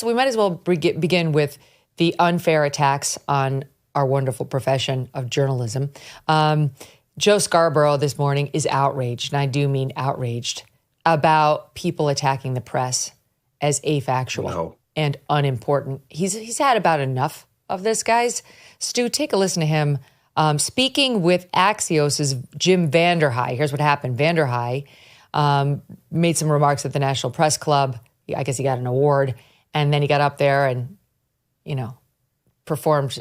we might as well begin with the unfair attacks on our wonderful profession of journalism. Joe Scarborough this morning is outraged, and I do mean outraged, about people attacking the press as afactual and unimportant. He's had about enough of this, guys. Stu, take a listen to him speaking with Axios' Jim Vanderhei. Here's what happened. Vanderhei made some remarks at the National Press Club. I guess he got an award, and then he got up there and, performed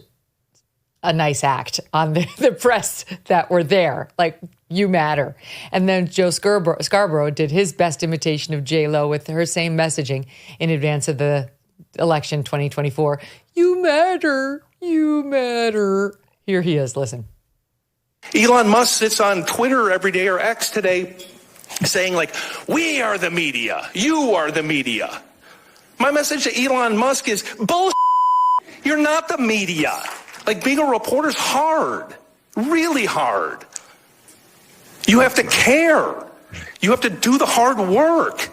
a nice act on the press that were there. Like, you matter. And then Joe Scarborough did his best imitation of J-Lo with her same messaging in advance of the election 2024. You matter. You matter. Here he is. Listen. Elon Musk sits on Twitter every day, or X today, saying like, we are the media. You are the media. My message to Elon Musk is bullshit. You're not the media. Like, being a reporter's hard, really hard. You have to care. You have to do the hard work.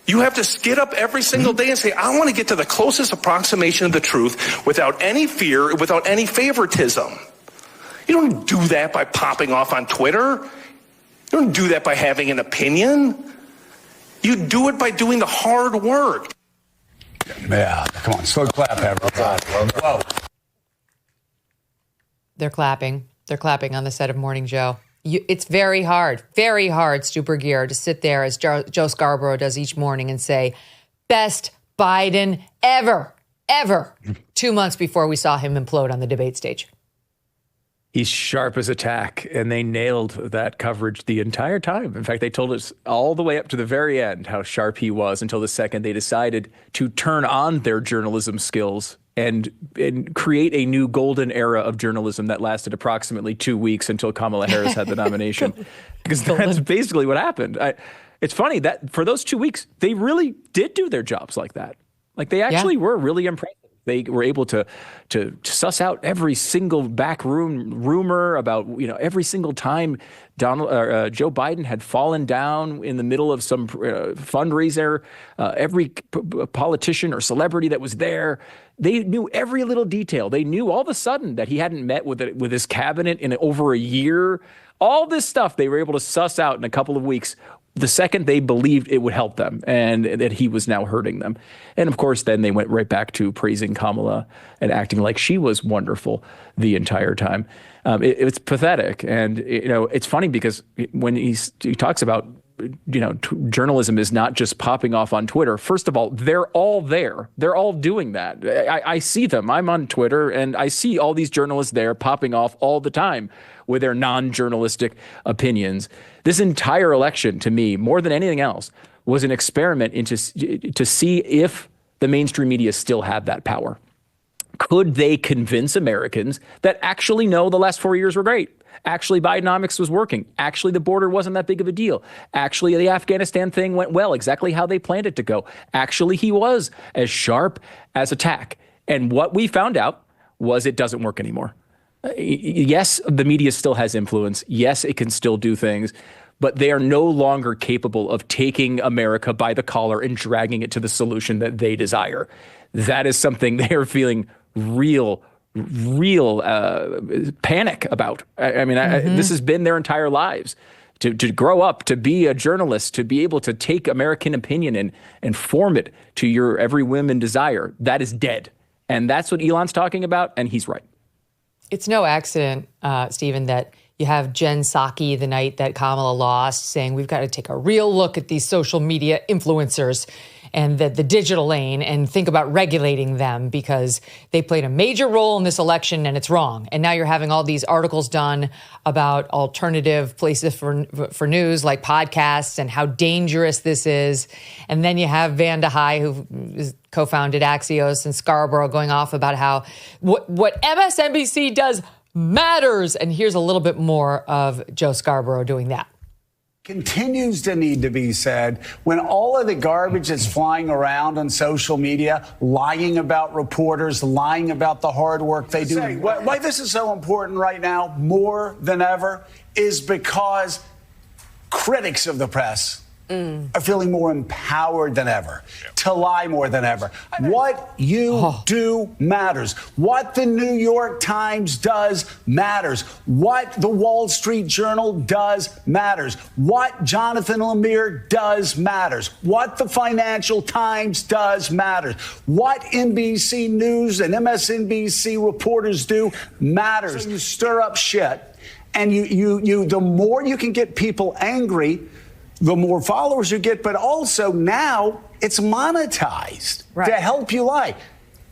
You have to get up every single day and say, I want to get to the closest approximation of the truth without any fear, without any favoritism. You don't do that by popping off on Twitter. You don't do that by having an opinion. You do it by doing the hard work. Yeah, come on, slow clap, everybody. Whoa. They're clapping. They're clapping on the set of Morning Joe. It's very hard, Stu Burguiere, to sit there as Joe Scarborough does each morning and say, best Biden ever. 2 months before we saw him implode on the debate stage. He's sharp as a tack, and they nailed that coverage the entire time. In fact, they told us all the way up to the very end how sharp he was until the second they decided to turn on their journalism skills and create a new golden era of journalism that lasted approximately 2 weeks until Kamala Harris had the nomination. Because that's basically what happened. It's funny that for those 2 weeks, they really did do their jobs like that. Like, they actually were really impressive. They were able to suss out every single backroom rumor about, every single time Joe Biden had fallen down in the middle of some fundraiser, every politician or celebrity that was there. They knew every little detail. They knew all of a sudden that he hadn't met with his cabinet in over a year. All this stuff they were able to suss out in a couple of weeks the second they believed it would help them and that he was now hurting them. And of course, then they went right back to praising Kamala and acting like she was wonderful the entire time. It's pathetic. And, it's funny because when he talks about, journalism is not just popping off on Twitter. First of all, they're all there. They're all doing that. I see them. I'm on Twitter and I see all these journalists there popping off all the time with their non-journalistic opinions. This entire election, to me, more than anything else, was an experiment to see if the mainstream media still had that power. Could they convince Americans that actually, no, the last 4 years were great? Actually, Bidenomics was working. Actually, the border wasn't that big of a deal. Actually, the Afghanistan thing went well, exactly how they planned it to go. Actually, he was as sharp as a tack. And what we found out was it doesn't work anymore. Yes, the media still has influence. Yes, it can still do things, but they are no longer capable of taking America by the collar and dragging it to the solution that they desire. That is something they are feeling real panic about. This has been their entire lives. To grow up, to be a journalist, to be able to take American opinion and form it to your every whim and desire, that is dead. And that's what Elon's talking about, and he's right. It's no accident, Stephen, that you have Jen Psaki the night that Kamala lost saying we've got to take a real look at these social media influencers and the digital lane and think about regulating them because they played a major role in this election and it's wrong. And now you're having all these articles done about alternative places for news like podcasts and how dangerous this is. And then you have Vanderhei, who co-founded Axios, and Scarborough going off about how what MSNBC does matters. And here's a little bit more of Joe Scarborough doing that. Continues to need to be said when all of the garbage is flying around on social media, lying about reporters, lying about the hard work they do. Why this is so important right now, more than ever, is because critics of the press are feeling more empowered than ever to lie more than ever. What you do matters. What the New York Times does matters. What the Wall Street Journal does matters. What Jonathan Lemire does matters. What the Financial Times does matters. What NBC News and MSNBC reporters do matters. So you stir up shit, and you the more you can get people angry, the more followers you get, but also now it's monetized to help you lie.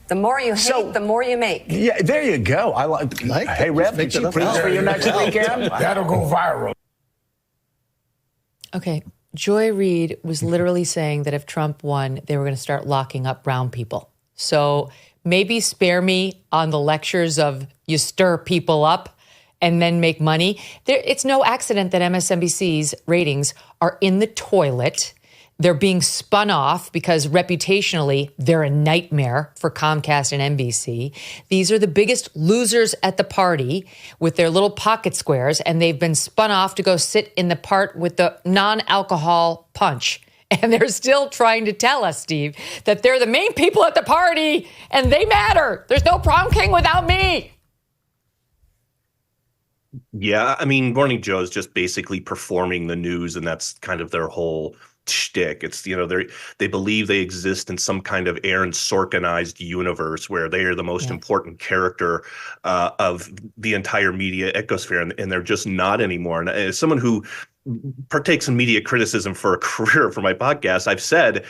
The more you hate, the more you make. Yeah, there you go. I like hey, Rev, did you preach for your next weekend? That'll go viral. Okay. Joy Reid was literally saying that if Trump won, they were going to start locking up brown people. So maybe spare me on the lectures of you stir people up and then make money. It's no accident that MSNBC's ratings are in the toilet. They're being spun off because reputationally, they're a nightmare for Comcast and NBC. These are the biggest losers at the party with their little pocket squares, and they've been spun off to go sit in the part with the non-alcohol punch. And they're still trying to tell us, Steve, that they're the main people at the party and they matter. There's no prom king without me. Yeah, I mean, Morning Joe is just basically performing the news, and that's kind of their whole shtick. It's, they believe they exist in some kind of Aaron Sorkinized universe where they are the most important character of the entire media ecosphere, and they're just not anymore. And as someone who partakes in media criticism for a career for my podcast, I've said,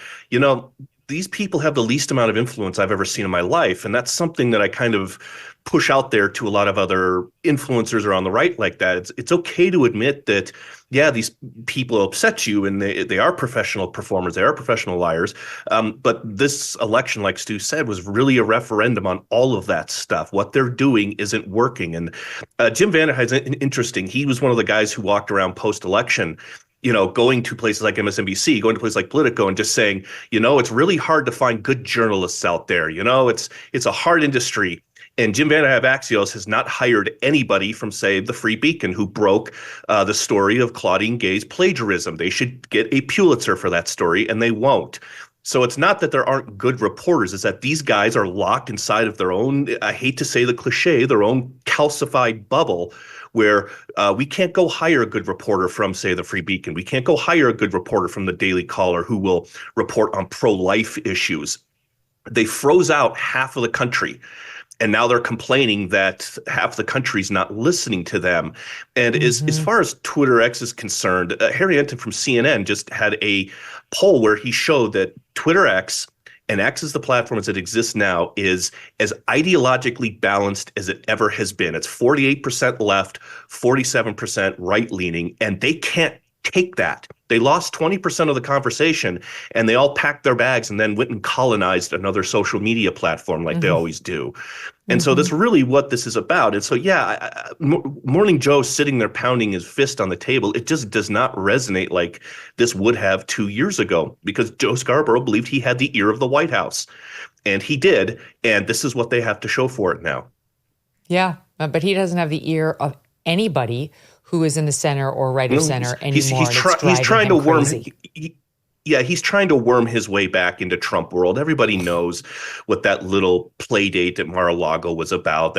these people have the least amount of influence I've ever seen in my life. And that's something that I kind of push out there to a lot of other influencers around the right like that. It's okay to admit that, yeah, these people upset you and they are professional performers. They are professional liars. But this election, like Stu said, was really a referendum on all of that stuff. What they're doing isn't working. And Jim Vanderheid's interesting. He was one of the guys who walked around post-election, going to places like MSNBC, going to places like Politico and just saying, it's really hard to find good journalists out there. It's a hard industry. And Jim Vanderheid of Axios has not hired anybody from, say, the Free Beacon who broke the story of Claudine Gay's plagiarism. They should get a Pulitzer for that story, and they won't. So it's not that there aren't good reporters. It's that these guys are locked inside of their own, I hate to say the cliche, their own calcified bubble where we can't go hire a good reporter from, say, the Free Beacon. We can't go hire a good reporter from the Daily Caller who will report on pro-life issues. They froze out half of the country. And now they're complaining that half the country's not listening to them. And as far as Twitter X is concerned, Harry Enton from CNN just had a poll where he showed that Twitter X, and X is the platform as it exists now, is as ideologically balanced as it ever has been. It's 48% left, 47% right-leaning, and they can't take that. They lost 20% of the conversation, and they all packed their bags and then went and colonized another social media platform like they always do. And so that's really what this is about. And so, Morning Joe sitting there pounding his fist on the table, it just does not resonate like this would have 2 years ago, because Joe Scarborough believed he had the ear of the White House, and he did. And this is what they have to show for it now. Yeah, but he doesn't have the ear of anybody who is in the center or right of center anymore. He's trying to worm. He's trying to worm his way back into Trump world. Everybody knows what that little play date at Mar-a-Lago was about.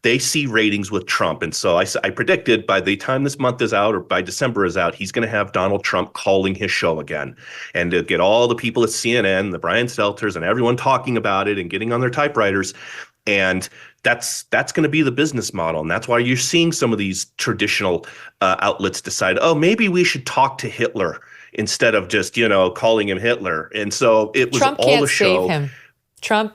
They see ratings with Trump. And so I predicted by the time this month is out or by December is out, he's going to have Donald Trump calling his show again. And to get all the people at CNN, the Brian Stelters, and everyone talking about it and getting on their typewriters. And that's going to be the business model. And that's why you're seeing some of these traditional outlets decide, maybe we should talk to Hitler instead of just, calling him Hitler. And so it was Trump all can't the show. Save him.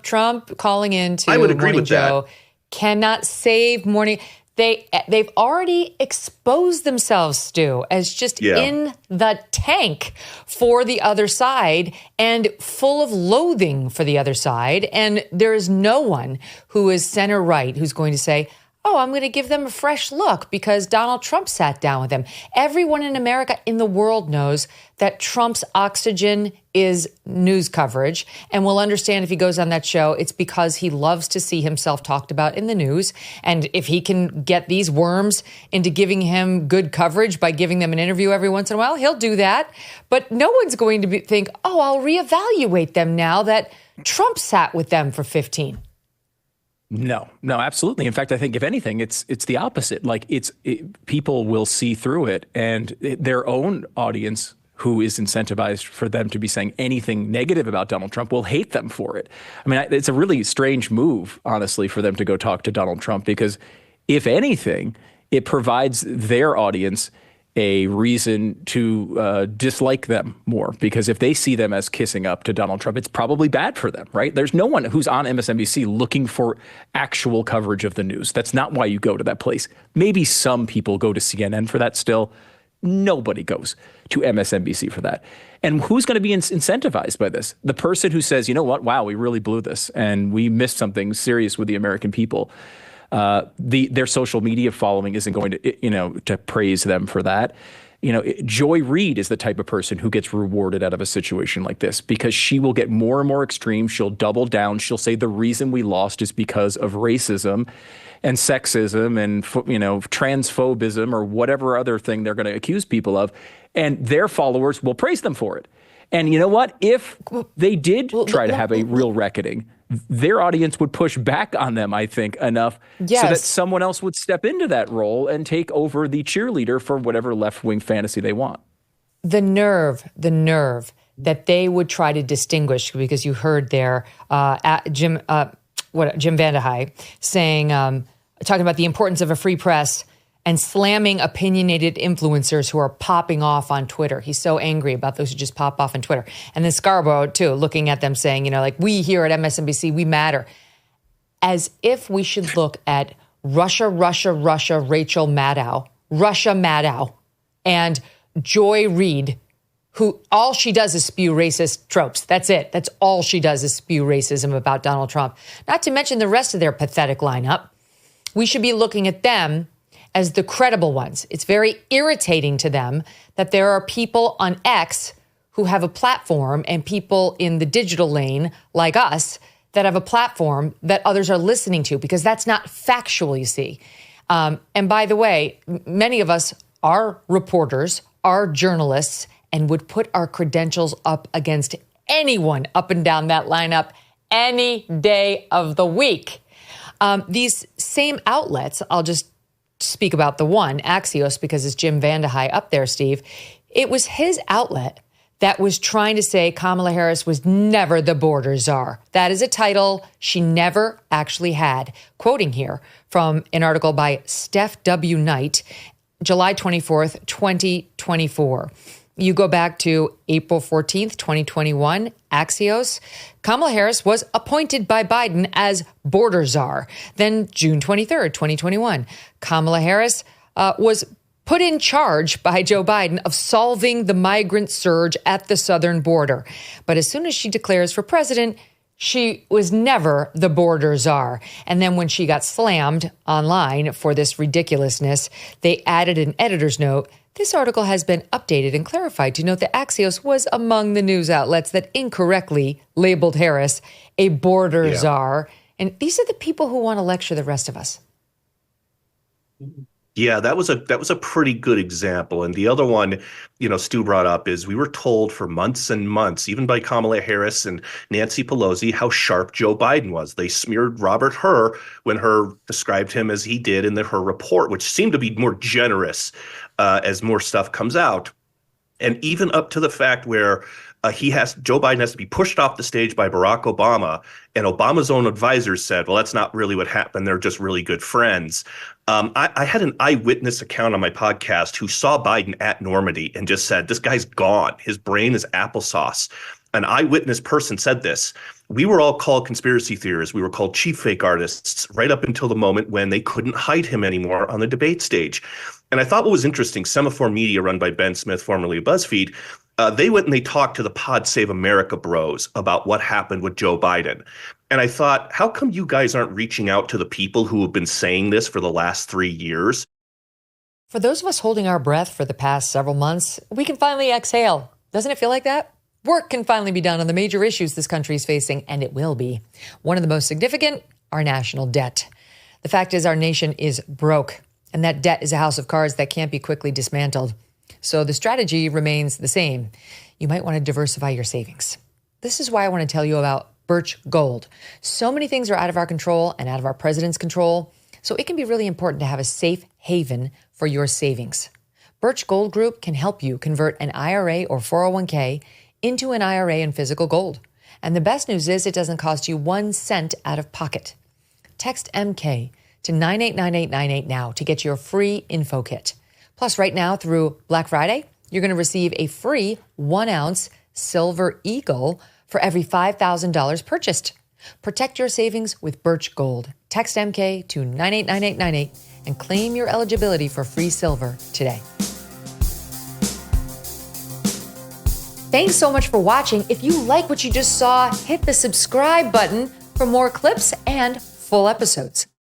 Trump calling into I would agree Morning with Joe that. Cannot save Morning. They've already exposed themselves, Stu, as just in the tank for the other side and full of loathing for the other side. And there is no one who is center right who's going to say, oh, I'm going to give them a fresh look because Donald Trump sat down with them. Everyone in America, in the world, knows that Trump's oxygen is news coverage and will understand if he goes on that show, it's because he loves to see himself talked about in the news. And if he can get these worms into giving him good coverage by giving them an interview every once in a while, he'll do that. But no one's going to think, oh, I'll reevaluate them now that Trump sat with them for 15. No, absolutely. In fact, I think if anything, it's the opposite. Like people will see through it, and their own audience, who is incentivized for them to be saying anything negative about Donald Trump, will hate them for it. I mean, it's a really strange move, honestly, for them to go talk to Donald Trump, because if anything, it provides their audience a reason to dislike them more, because if they see them as kissing up to Donald Trump, it's probably bad for them, right? There's no one who's on MSNBC looking for actual coverage of the news. That's not why you go to that place. Maybe some people go to CNN for that still. Nobody goes to MSNBC for that. And who's going to be incentivized by this? The person who says, you know what, wow, we really blew this and we missed something serious with the American people. Their social media following isn't going to, to praise them for that. Joy Reid is the type of person who gets rewarded out of a situation like this, because she will get more and more extreme. She'll double down. She'll say the reason we lost is because of racism and sexism and, transphobism or whatever other thing they're going to accuse people of. And their followers will praise them for it. And you know what? If they did try to have a real reckoning, their audience would push back on them, I think, enough so that someone else would step into that role and take over the cheerleader for whatever left-wing fantasy they want. The nerve that they would try to distinguish, because you heard there Jim Vandehei saying, talking about the importance of a free press and slamming opinionated influencers who are popping off on Twitter. He's so angry about those who just pop off on Twitter. And then Scarborough, too, looking at them saying, we here at MSNBC, we matter. As if we should look at Russia, Rachel Maddow, and Joy Reid, who all she does is spew racist tropes. That's it. That's all she does is spew racism about Donald Trump. Not to mention the rest of their pathetic lineup. We should be looking at them as the credible ones. It's very irritating to them that there are people on X who have a platform and people in the digital lane like us that have a platform that others are listening to, because that's not factual, you see. And by the way, many of us are reporters, are journalists, and would put our credentials up against anyone up and down that lineup any day of the week. These same outlets, I'll just speak about the one, Axios, because it's Jim Vandehei up there, Steve. It was his outlet that was trying to say Kamala Harris was never the border czar. That is a title she never actually had. Quoting here from an article by Steph W. Knight, July 24th, 2024. You go back to April 14th, 2021, Axios. Kamala Harris was appointed by Biden as border czar. Then June 23rd, 2021, Kamala Harris was put in charge by Joe Biden of solving the migrant surge at the southern border. But as soon as she declares for president, she was never the border czar. And then when she got slammed online for this ridiculousness, they added an editor's note. This article has been updated and clarified to note that Axios was among the news outlets that incorrectly labeled Harris a border czar. And these are the people who want to lecture the rest of us. Yeah, that was a pretty good example. And the other one, Stu brought up is we were told for months and months, even by Kamala Harris and Nancy Pelosi, how sharp Joe Biden was. They smeared Robert Hur when Hur described him as he did in her report, which seemed to be more generous as more stuff comes out. And even up to the fact where Joe Biden has to be pushed off the stage by Barack Obama, and Obama's own advisors said, well, that's not really what happened. They're just really good friends. I had an eyewitness account on my podcast who saw Biden at Normandy and just said, this guy's gone. His brain is applesauce. An eyewitness person said this. We were all called conspiracy theorists. We were called chief fake artists right up until the moment when they couldn't hide him anymore on the debate stage. And I thought what was interesting, Semaphore Media, run by Ben Smith, formerly of BuzzFeed, they went and they talked to the Pod Save America bros about what happened with Joe Biden. And I thought, how come you guys aren't reaching out to the people who have been saying this for the last 3 years? For those of us holding our breath for the past several months, we can finally exhale. Doesn't it feel like that? Work can finally be done on the major issues this country is facing, and it will be. One of the most significant, our national debt. The fact is our nation is broke, and that debt is a house of cards that can't be quickly dismantled. So the strategy remains the same. You might want to diversify your savings. This is why I want to tell you about Birch Gold. So many things are out of our control and out of our president's control, so it can be really important to have a safe haven for your savings. Birch Gold Group can help you convert an IRA or 401k into an IRA in physical gold. And the best news is it doesn't cost you 1 cent out of pocket. Text MK to 989898 now to get your free info kit. Plus, right now through Black Friday, you're going to receive a free 1-ounce Silver Eagle for every $5,000 purchased. Protect your savings with Birch Gold. Text MK to 989898 and claim your eligibility for free silver today. Thanks so much for watching. If you like what you just saw, hit the subscribe button for more clips and full episodes.